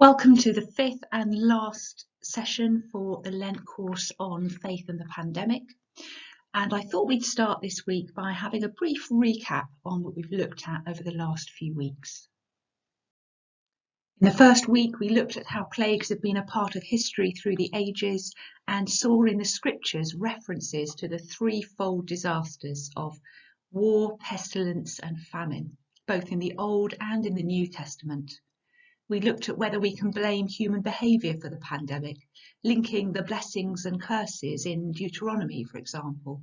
Welcome to the fifth and last session for the Lent course on faith and the pandemic. And I thought we'd start this week by having a brief recap on what we've looked at over the last few weeks. In the first week, we looked at how plagues have been a part of history through the ages and saw in the scriptures references to the threefold disasters of war, pestilence and famine, both in the Old and in the New Testament. We looked at whether we can blame human behaviour for the pandemic, linking the blessings and curses in Deuteronomy, for example,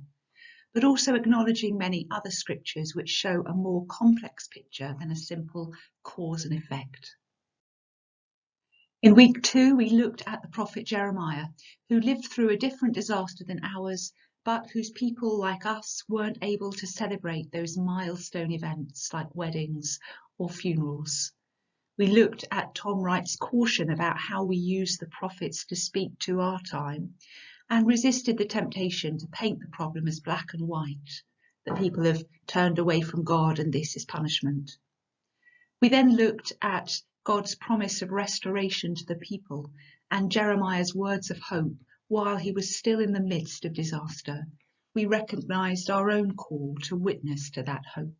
but also acknowledging many other scriptures which show a more complex picture than a simple cause and effect. In week 2, we looked at the prophet Jeremiah, who lived through a different disaster than ours, but whose people, like us, weren't able to celebrate those milestone events like weddings or funerals. We looked at Tom Wright's caution about how we use the prophets to speak to our time and resisted the temptation to paint the problem as black and white, that people have turned away from God and this is punishment. We then looked at God's promise of restoration to the people and Jeremiah's words of hope while he was still in the midst of disaster. We recognised our own call to witness to that hope.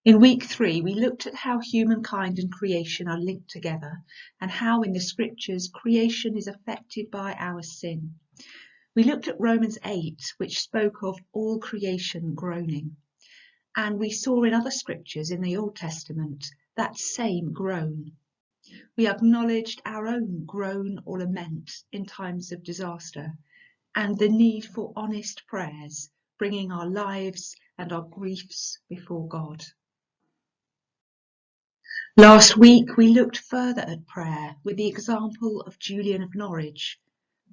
In week 3, we looked at how humankind and creation are linked together and how in the scriptures creation is affected by our sin. We looked at Romans 8, which spoke of all creation groaning. And we saw in other scriptures in the Old Testament that same groan. We acknowledged our own groan or lament in times of disaster and the need for honest prayers, bringing our lives and our griefs before God. Last week, we looked further at prayer with the example of Julian of Norwich.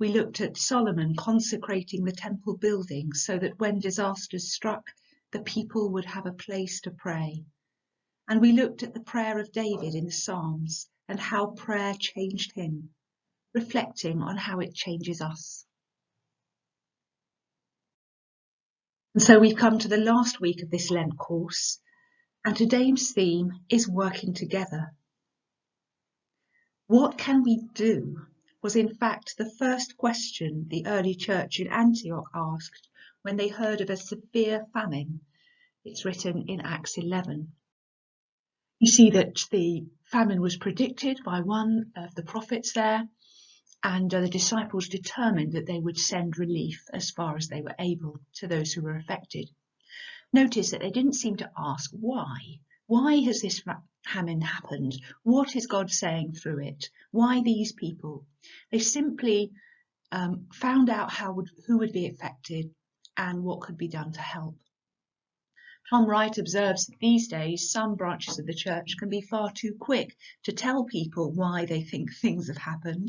We looked at Solomon consecrating the temple building so that when disasters struck, the people would have a place to pray. And we looked at the prayer of David in the Psalms and how prayer changed him, reflecting on how it changes us. And so we've come to the last week of this Lent course, and today's theme is working together. What can we do was in fact the first question the early church in Antioch asked when they heard of a severe famine. It's written in Acts 11. You see that the famine was predicted by one of the prophets there, and the disciples determined that they would send relief as far as they were able to those who were affected. Notice that they didn't seem to ask why. Why has this famine happened? What is God saying through it? Why these people? They simply found out who would be affected and what could be done to help. Tom Wright observes that these days some branches of the church can be far too quick to tell people why they think things have happened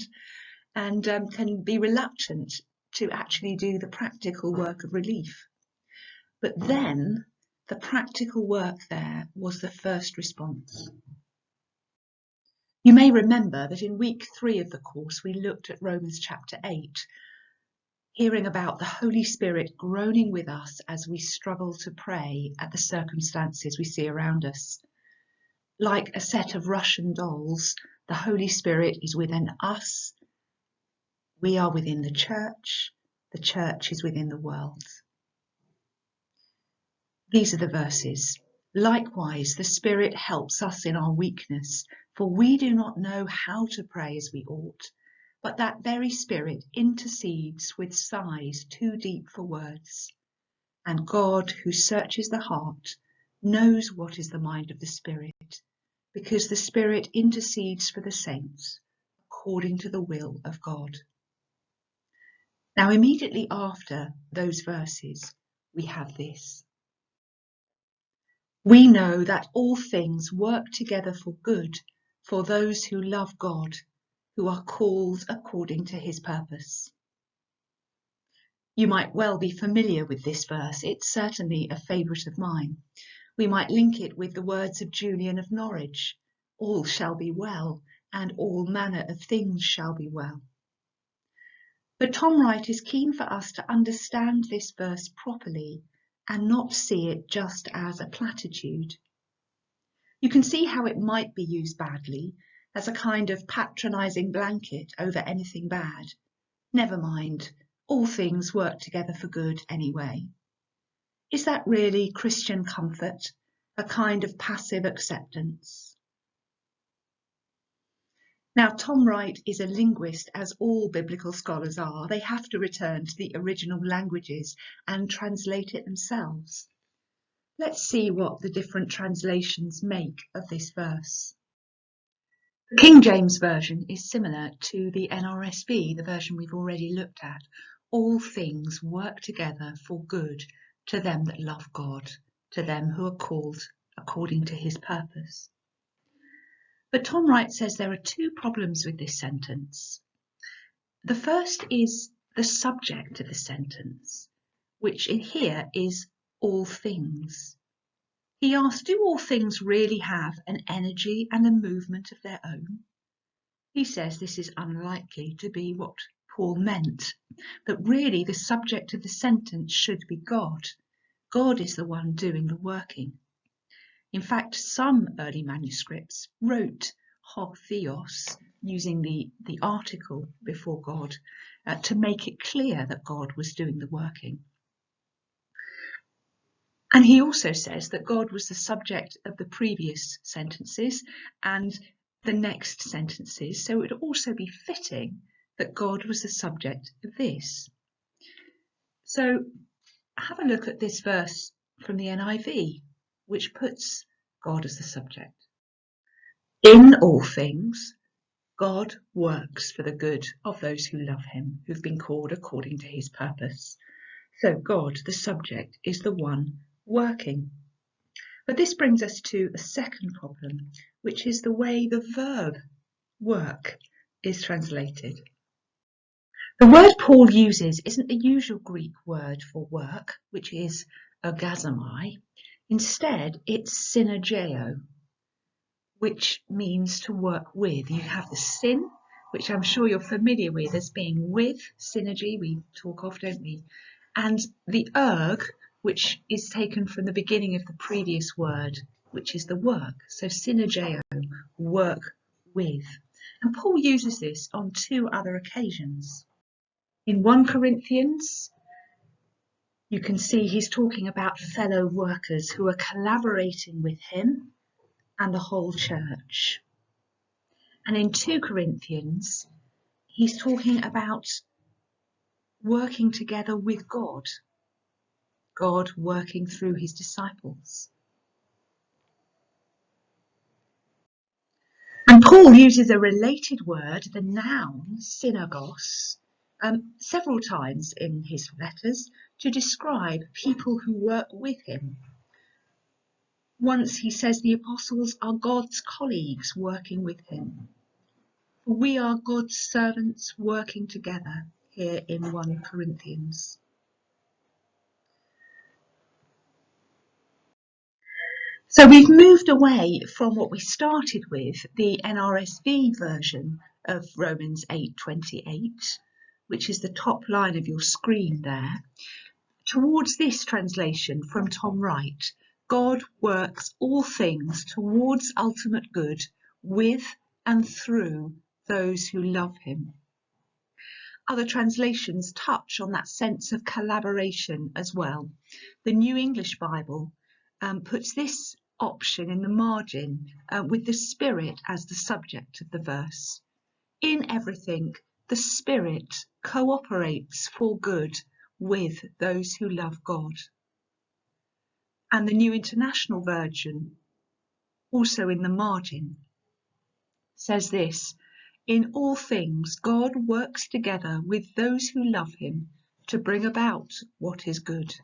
and can be reluctant to actually do the practical work of relief. But then the practical work there was the first response. You may remember that in week 3 of the course we looked at Romans chapter 8, hearing about the Holy Spirit groaning with us as we struggle to pray at the circumstances we see around us. Like a set of Russian dolls, the Holy Spirit is within us, we are within the church is within the world. These are the verses. Likewise, the Spirit helps us in our weakness, for we do not know how to pray as we ought, but that very Spirit intercedes with sighs too deep for words. And God, who searches the heart, knows what is the mind of the Spirit, because the Spirit intercedes for the saints according to the will of God. Now, immediately after those verses, we have this. We know that all things work together for good for those who love God, who are called according to his purpose. You might well be familiar with this verse. It's certainly a favourite of mine. We might link it with the words of Julian of Norwich. All shall be well, and all manner of things shall be well. But Tom Wright is keen for us to understand this verse properly and not see it just as a platitude. You can see how it might be used badly as a kind of patronising blanket over anything bad. Never mind, all things work together for good anyway. Is that really Christian comfort, a kind of passive acceptance? Now, Tom Wright is a linguist, as all biblical scholars are. They have to return to the original languages and translate it themselves. Let's see what the different translations make of this verse. The King James Version is similar to the NRSV, the version we've already looked at. All things work together for good to them that love God, to them who are called according to his purpose. But Tom Wright says there are two problems with this sentence. The first is the subject of the sentence, which in here is all things. He asks, do all things really have an energy and a movement of their own? He says this is unlikely to be what Paul meant, that really the subject of the sentence should be God. God is the one doing the working. In fact, some early manuscripts wrote ho theos, using the article before God, to make it clear that God was doing the working. And he also says that God was the subject of the previous sentences and the next sentences, so it would also be fitting that God was the subject of this. So have a look at this verse from the NIV, which puts God as the subject. In all things, God works for the good of those who love him, who've been called according to his purpose. So God, the subject, is the one working. But this brings us to a second problem, which is the way the verb work is translated. The word Paul uses isn't the usual Greek word for work, which is ergazomai. Instead, it's synergeo, which means to work with. You have the syn, which I'm sure you're familiar with as being with, synergy, we talk of, don't we? And the erg, which is taken from the beginning of the previous word, which is the work. So synergeo, work with. And Paul uses this on two other occasions. In 1 Corinthians, you can see he's talking about fellow workers who are collaborating with him and the whole church. And in 2 Corinthians, he's talking about working together with God, God working through his disciples. And Paul uses a related word, the noun synagogues, several times in his letters to describe people who work with him. Once he says the apostles are God's colleagues working with him. We are God's servants working together here in 1 Corinthians. So we've moved away from what we started with, the NRSV version of Romans 8:28, which is the top line of your screen there, towards this translation from Tom Wright. God works all things towards ultimate good with and through those who love him. Other translations touch on that sense of collaboration as well. The New English Bible puts this option in the margin with the Spirit as the subject of the verse. In everything, the Spirit cooperates for good with those who love God. And the New International Version, also in the margin, says this: in all things, God works together with those who love him to bring about what is good.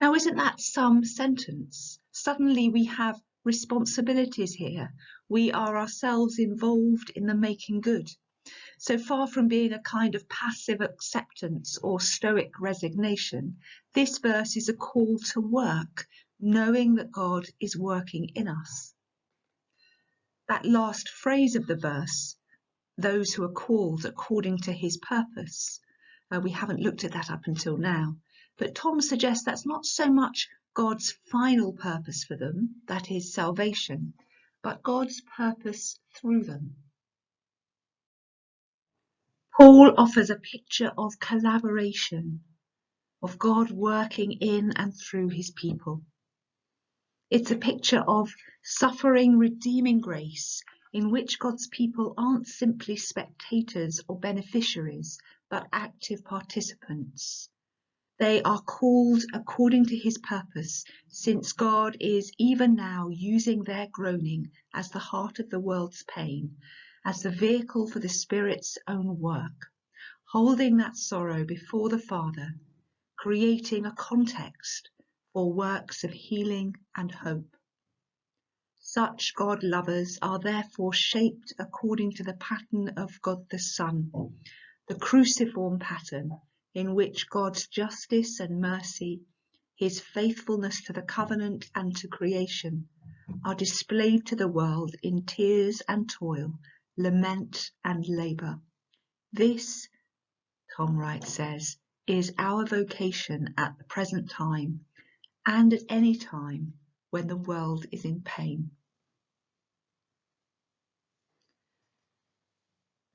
Now, isn't that some sentence? Suddenly we have responsibilities here. We are ourselves involved in the making good. So far from being a kind of passive acceptance or stoic resignation, this verse is a call to work, knowing that God is working in us. That last phrase of the verse, those who are called according to his purpose, we haven't looked at that up until now. But Tom suggests that's not so much God's final purpose for them, that is salvation, but God's purpose through them. Paul offers a picture of collaboration, of God working in and through his people. It's a picture of suffering, redeeming grace in which God's people aren't simply spectators or beneficiaries, but active participants. They are called according to his purpose, since God is even now using their groaning as the heart of the world's pain, as the vehicle for the Spirit's own work, holding that sorrow before the Father, creating a context for works of healing and hope. Such God lovers are therefore shaped according to the pattern of God the Son, the cruciform pattern in which God's justice and mercy, his faithfulness to the covenant and to creation, are displayed to the world in tears and toil, lament and labour. This, Tom Wright says, is our vocation at the present time and at any time when the world is in pain.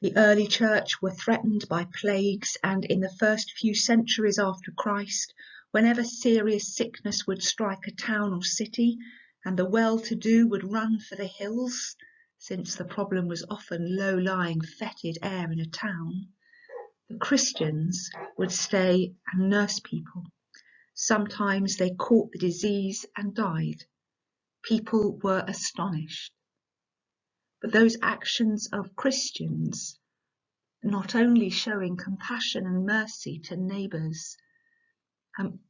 The early church were threatened by plagues, and in the first few centuries after Christ, whenever serious sickness would strike a town or city, and the well-to-do would run for the hills, since the problem was often low-lying, fetid air in a town, the Christians would stay and nurse people. Sometimes they caught the disease and died. People were astonished. But those actions of Christians, not only showing compassion and mercy to neighbours,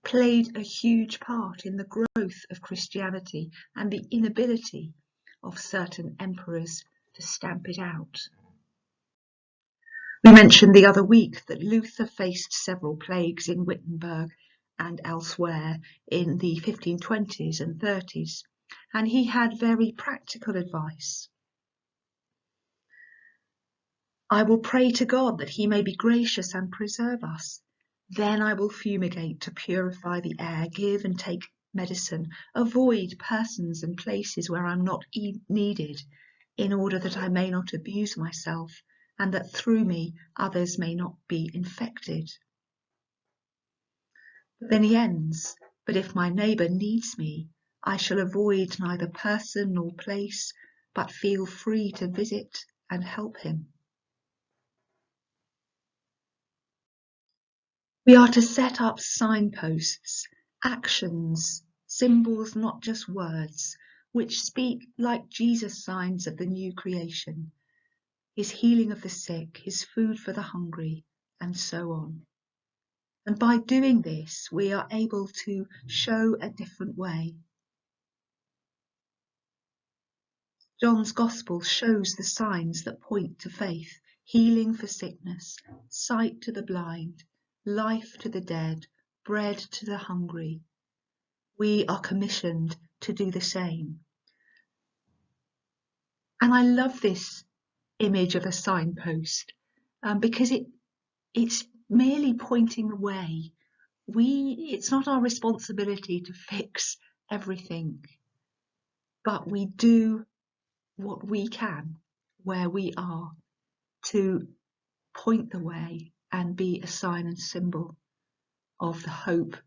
played a huge part in the growth of Christianity and the inability of certain emperors to stamp it out. We mentioned the other week that Luther faced several plagues in Wittenberg and elsewhere in the 1520s and 30s, and he had very practical advice. I will pray to God that he may be gracious and preserve us. Then I will fumigate to purify the air, give and take medicine, avoid persons and places where I'm not needed, in order that I may not abuse myself, and that through me others may not be infected. But then he ends, but if my neighbour needs me, I shall avoid neither person nor place, but feel free to visit and help him. We are to set up signposts, actions, symbols, not just words, which speak like Jesus' signs of the new creation, his healing of the sick, his food for the hungry, and so on. And by doing this, we are able to show a different way. John's Gospel shows the signs that point to faith: healing for sickness, sight to the blind, life to the dead, bread to the hungry. We are commissioned to do the same. And I love this image of a signpost because it's merely pointing the way. It's not our responsibility to fix everything, but we do what we can where we are to point the way and be a sign and symbol of the hope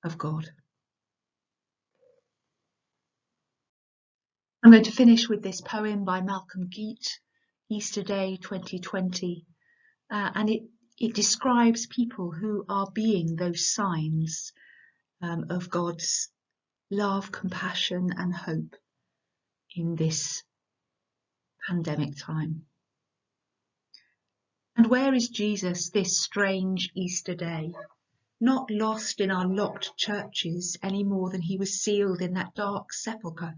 of God. I'm going to finish with this poem by Malcolm Guite, Easter Day 2020, and it describes people who are being those signs of God's love, compassion and hope in this pandemic time. And where is Jesus this strange Easter day? Not lost in our locked churches any more than he was sealed in that dark sepulchre.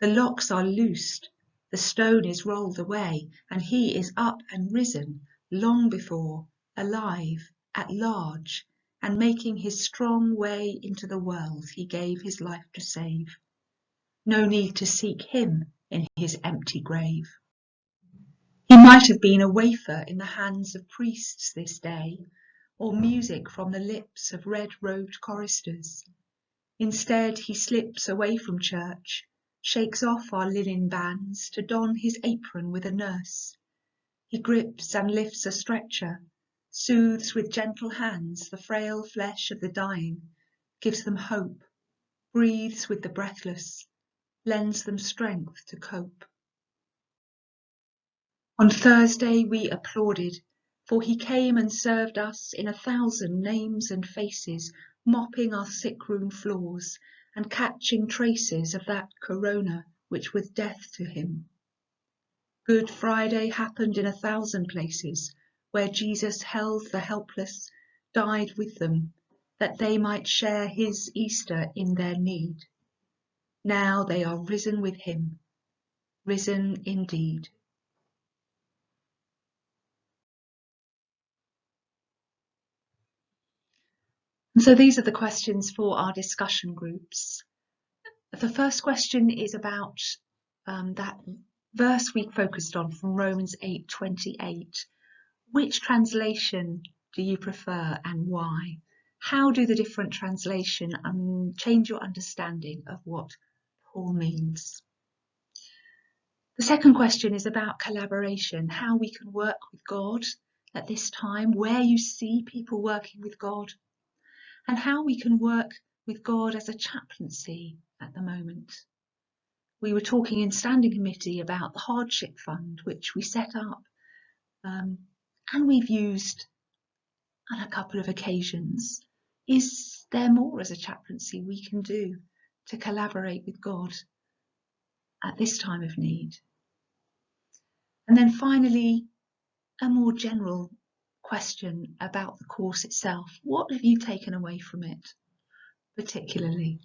The locks are loosed, the stone is rolled away, and he is up and risen, long before, alive, at large, and making his strong way into the world he gave his life to save. No need to seek him in his empty grave. He might have been a wafer in the hands of priests this day, or music from the lips of red-robed choristers. Instead, he slips away from church, shakes off our linen bands to don his apron with a nurse. He grips and lifts a stretcher, soothes with gentle hands the frail flesh of the dying, gives them hope, breathes with the breathless, lends them strength to cope. On Thursday we applauded, for he came and served us in 1,000 names and faces, mopping our sick-room floors and catching traces of that corona which was death to him. Good Friday happened in 1,000 places, where Jesus held the helpless, died with them, that they might share his Easter in their need. Now they are risen with him, risen indeed. And so these are the questions for our discussion groups. The first question is about that verse we focused on from Romans 8:28. Which translation do you prefer and why? How do the different translations change your understanding of what Paul means? The second question is about collaboration, how we can work with God at this time, where you see people working with God, and how we can work with God as a chaplaincy at the moment. We were talking in standing committee about the hardship fund, which we set up, and we've used on a couple of occasions. Is there more as a chaplaincy we can do to collaborate with God at this time of need? And then finally, a more general question about the course itself. What have you taken away from it, particularly?